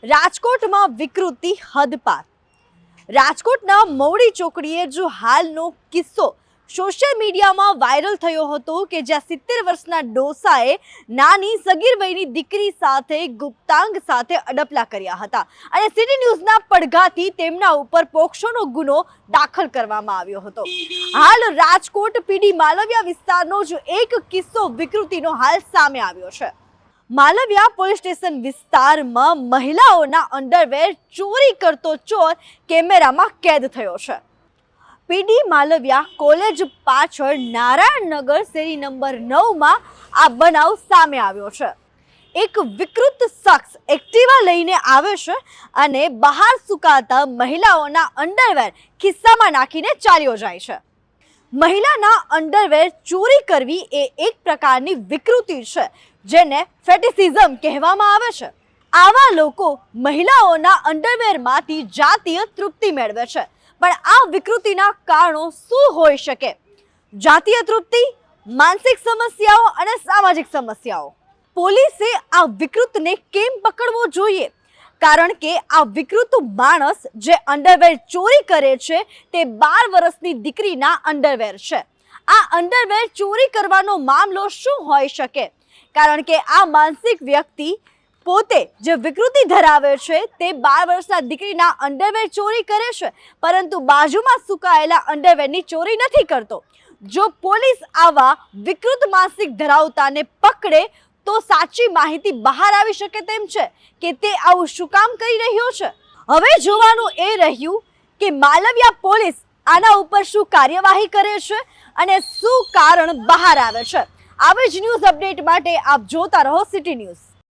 રાજકોટમાં વિકૃતિ હદ પાર. રાજકોટના મવડી ચોકડીએ જો હાલનો કિસ્સો સોશિયલ મીડિયામાં વાયરલ થયો હતો કે જ્યાં 70 વર્ષના ડોસાએ નાની સગીર વયની દીકરી સાથે ગુપ્તાંગ સાથે અડપલા કર્યા હતા અને સિટી ન્યૂઝના પડઘાથી તેમના ઉપર પોક્સોનો ગુનો દાખલ કરવામાં આવ્યો હતો. હાલ રાજકોટ પીડી માલવિયા વિસ્તારનો જ એક કિસ્સો વિકૃતિનો હાલ સામે આવ્યો છે. માલવિયા પોલીસ સ્ટેશન વિસ્તારમાં મહિલાઓના અંડરવેર ચોરી કરતો ચોર કેમેરામાં કેદ થયો છે. પીડી માલવિયા કોલેજ પાછળ નારાયણનગર શેરી નંબર 9માં આ બનાવ સામે આવ્યો છે. એક વિકૃત શખ્સ એક્ટિવા લઈને આવે છે અને બહાર સુકાતા મહિલાઓના અંડરવેર ખિસ્સામાં નાખીને ચાલ્યો જાય છે. મહિલાના અંડરવેર ચોરી કરવી એ એક પ્રકારની વિકૃતિ છે જેને ફેટિસિઝમ કહેવામાં આવે છે. આવા લોકો મહિલાઓના અંડરવેરમાંથી જાતીય તૃપ્તિ મેળવે છે. પણ આ વિકૃતિના કારણો શું હોઈ શકે? જાતીય તૃપ્તિ, માનસિક સમસ્યાઓ અને સામાજિક સમસ્યાઓ. પોલીસે આ વિકૃતને કેમ પકડવો જોઈએ? કારણ કે આ વિકૃત માણસ જે અંડરવેર ચોરી કરે છે તે 12 વર્ષની દીકરીના અંડરવેર છે. આ અંડરવેર ચોરી કરવાનો મામલો શું હોઈ શકે? કારણ કે આ માનસિક વ્યક્તિ પોતે જે વિકૃતિ ધરાવે છે તે 12 વર્ષના દીકરીના અંડરવેર ચોરી કરે છે, પરંતુ બાજુમાં સુકાયેલા અંડરવેરની ચોરી નથી કરતો. જો પોલીસ આવા વિકૃત માનસિક ધરાવતાને પકડે તો સાચી માહિતી બહાર આવી શકે તેમ છે કે તે આવું શું કામ કરી રહ્યો છે. હવે જોવાનું એ રહ્યું કે માલવિયા પોલીસ આના ઉપર શું કાર્યવાહી કરે છે અને શું કારણ બહાર આવે છે. આવી જ ન્યૂઝ અપડેટ માટે આપ જોતા રહો સિટી ન્યૂઝ.